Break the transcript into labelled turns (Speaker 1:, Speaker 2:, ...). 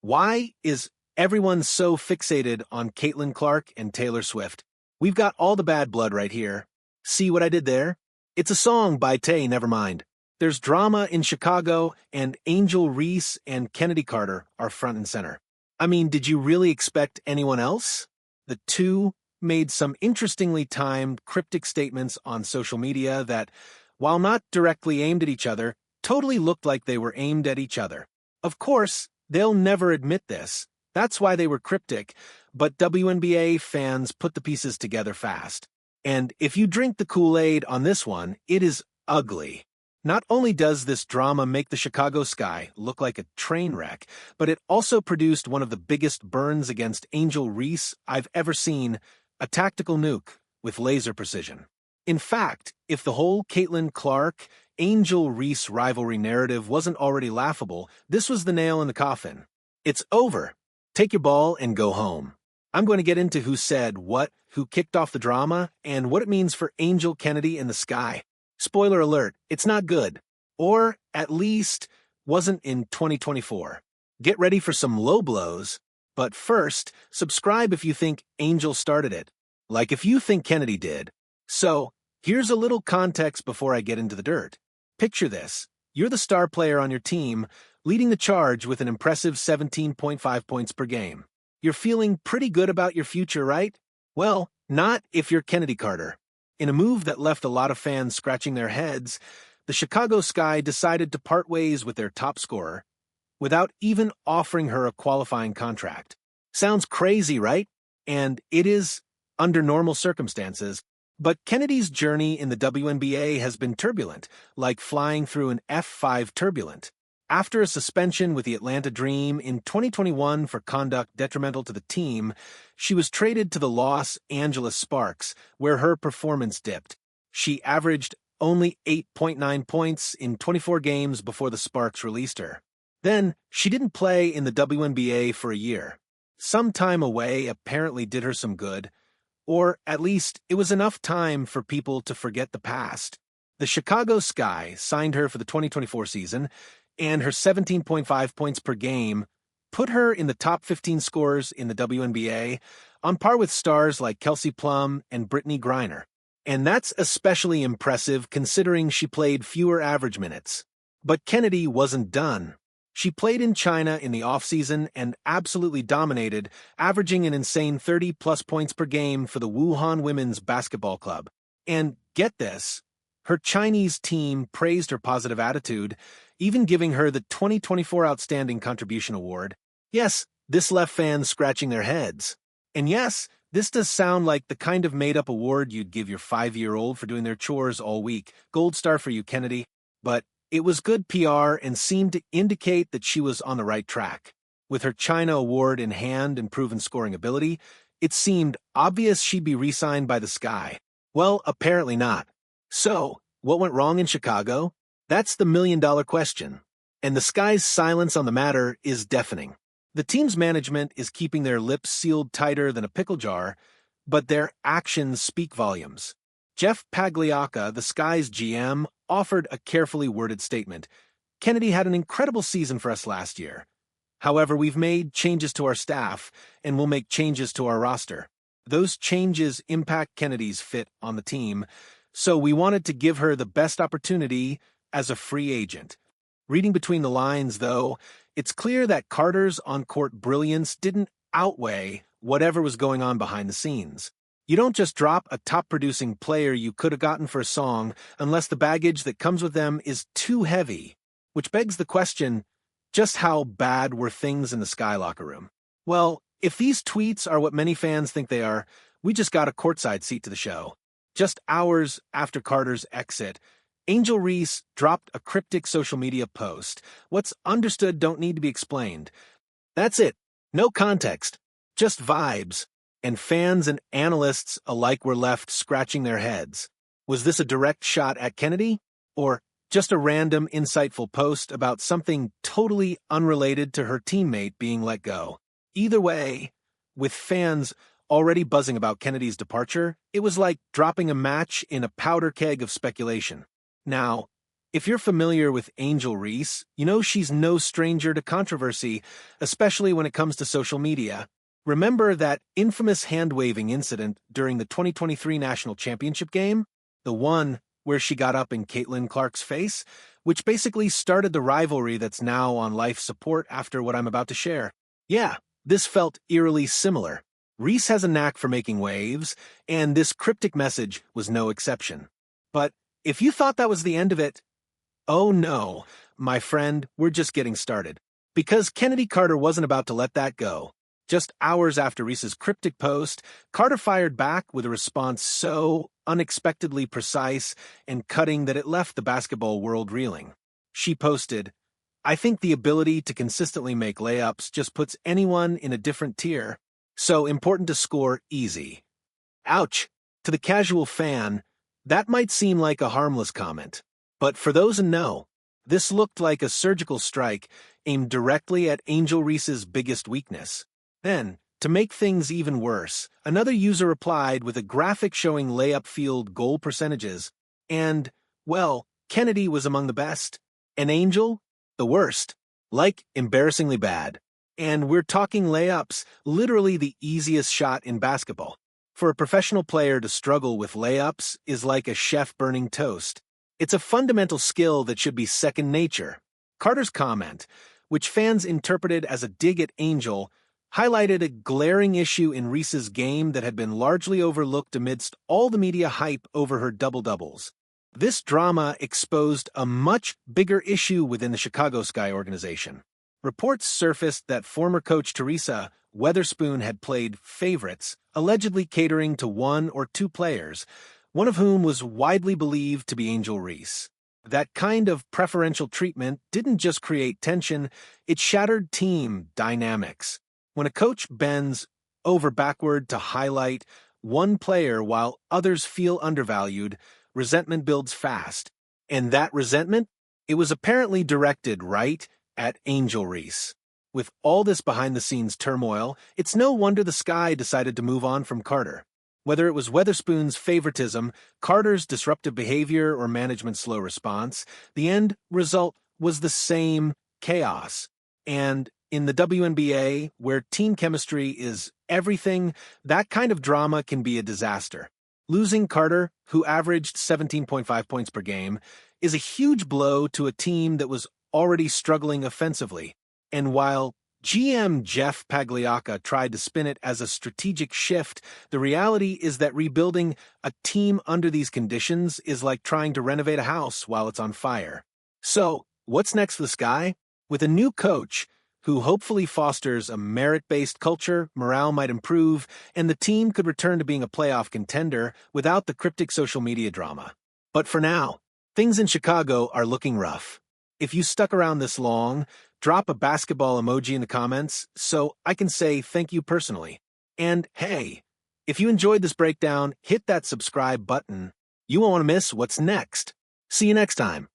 Speaker 1: Why is everyone so fixated on Caitlin Clark and Taylor Swift? We've got all the bad blood right here. See what I did there? It's a song by Tay, never mind. There's drama in Chicago, and Angel Reese and Kennedy Carter are front and center. I mean, did you really expect anyone else? The two made some interestingly timed cryptic statements on social media that, while not directly aimed at each other, totally looked like they were aimed at each other. Of course, they'll never admit this. That's why they were cryptic, but WNBA fans put the pieces together fast. And if you drink the Kool-Aid on this one, it is ugly. Not only does this drama make the Chicago sky look like a train wreck, but it also produced one of the biggest burns against Angel Reese I've ever seen, a tactical nuke with laser precision. In fact, if the whole Caitlin Clark, Angel Reese rivalry narrative wasn't already laughable, this was the nail in the coffin. It's over. Take your ball and go home. I'm going to get into who said what, who kicked off the drama, and what it means for Angel Kennedy in the sky. Spoiler alert, it's not good. Or, at least, wasn't in 2024. Get ready for some low blows, but first, subscribe if you think Angel started it, like if you think Kennedy did. So, here's a little context before I get into the dirt. Picture this. You're the star player on your team, leading the charge with an impressive 17.5 points per game. You're feeling pretty good about your future, right? Well, not if you're Kennedy Carter. In a move that left a lot of fans scratching their heads, the Chicago Sky decided to part ways with their top scorer without even offering her a qualifying contract. Sounds crazy, right? And it is under normal circumstances. But Kennedy's journey in the WNBA has been turbulent, like flying through an F5 turbulent. After a suspension with the Atlanta Dream in 2021 for conduct detrimental to the team, she was traded to the Los Angeles Sparks, where her performance dipped. She averaged only 8.9 points in 24 games before the Sparks released her. Then, she didn't play in the WNBA for a year. Some time away apparently did her some good, or at least it was enough time for people to forget the past. The Chicago Sky signed her for the 2024 season, and her 17.5 points per game put her in the top 15 scorers in the WNBA, on par with stars like Kelsey Plum and Brittany Griner. And that's especially impressive considering she played fewer average minutes. But Kennedy wasn't done. She played in China in the offseason and absolutely dominated, averaging an insane 30-plus points per game for the Wuhan Women's Basketball Club. And get this, her Chinese team praised her positive attitude, even giving her the 2024 Outstanding Contribution Award. Yes, this left fans scratching their heads. And yes, this does sound like the kind of made-up award you'd give your 5-year-old for doing their chores all week. Gold star for you, Kennedy. But it was good PR and seemed to indicate that she was on the right track. With her China award in hand and proven scoring ability, it seemed obvious she'd be re-signed by the Sky. Well, apparently not. So, what went wrong in Chicago? That's the million-dollar question. And the Sky's silence on the matter is deafening. The team's management is keeping their lips sealed tighter than a pickle jar, but their actions speak volumes. Jeff Pagliacca, the Sky's GM, offered a carefully worded statement. Kennedy had an incredible season for us last year. However, we've made changes to our staff, and we'll make changes to our roster. Those changes impact Kennedy's fit on the team, so we wanted to give her the best opportunity as a free agent. Reading between the lines, though, it's clear that Carter's on-court brilliance didn't outweigh whatever was going on behind the scenes. You don't just drop a top-producing player you could have gotten for a song unless the baggage that comes with them is too heavy, which begs the question, just how bad were things in the Sky locker room? Well, if these tweets are what many fans think they are, we just got a courtside seat to the show. Just hours after Carter's exit, Angel Reese dropped a cryptic social media post. What's understood don't need to be explained. That's it. No context. Just vibes. And fans and analysts alike were left scratching their heads. Was this a direct shot at Kennedy? Or just a random, insightful post about something totally unrelated to her teammate being let go? Either way, with fans already buzzing about Kennedy's departure, it was like dropping a match in a powder keg of speculation. Now, If you're familiar with Angel Reese, you know she's no stranger to controversy, especially when it comes to social media. Remember that infamous hand-waving incident during the 2023 National Championship game? The one where she got up in Caitlin Clark's face, which basically started the rivalry that's now on life support after what I'm about to share. Yeah, this felt eerily similar. Reese has a knack for making waves, and this cryptic message was no exception. But if you thought that was the end of it, oh no, my friend, we're just getting started. Because Kennedy Carter wasn't about to let that go. Just hours after Reese's cryptic post, Carter fired back with a response so unexpectedly precise and cutting that it left the basketball world reeling. She posted, "I think the ability to consistently make layups just puts anyone in a different tier. So important to score easy." Ouch! To the casual fan, that might seem like a harmless comment. But for those in know, this looked like a surgical strike aimed directly at Angel Reese's biggest weakness. Then, to make things even worse, another user replied with a graphic showing layup field goal percentages, and, well, Kennedy was among the best, and Angel, the worst. Like, embarrassingly bad. And we're talking layups, literally the easiest shot in basketball. For a professional player to struggle with layups is like a chef burning toast. It's a fundamental skill that should be second nature. Carter's comment, which fans interpreted as a dig at Angel, highlighted a glaring issue in Reese's game that had been largely overlooked amidst all the media hype over her double-doubles. This drama exposed a much bigger issue within the Chicago Sky organization. Reports surfaced that former coach Teresa Weatherspoon had played favorites, allegedly catering to one or two players, one of whom was widely believed to be Angel Reese. That kind of preferential treatment didn't just create tension, it shattered team dynamics. When a coach bends over backward to highlight one player while others feel undervalued, resentment builds fast. And that resentment? It was apparently directed right at Angel Reese. With all this behind-the-scenes turmoil, it's no wonder the Sky decided to move on from Carter. Whether it was Weatherspoon's favoritism, Carter's disruptive behavior, or management's slow response, the end result was the same: chaos. And in the WNBA, where team chemistry is everything, that kind of drama can be a disaster. Losing Carter, who averaged 17.5 points per game, is a huge blow to a team that was already struggling offensively. And while GM Jeff Pagliacca tried to spin it as a strategic shift, the reality is that rebuilding a team under these conditions is like trying to renovate a house while it's on fire. So, what's next for the Sky? With a new coach, who hopefully fosters a merit-based culture, morale might improve, and the team could return to being a playoff contender without the cryptic social media drama. But for now, things in Chicago are looking rough. If you stuck around this long, drop a basketball emoji in the comments so I can say thank you personally. And hey, if you enjoyed this breakdown, hit that subscribe button. You won't want to miss what's next. See you next time.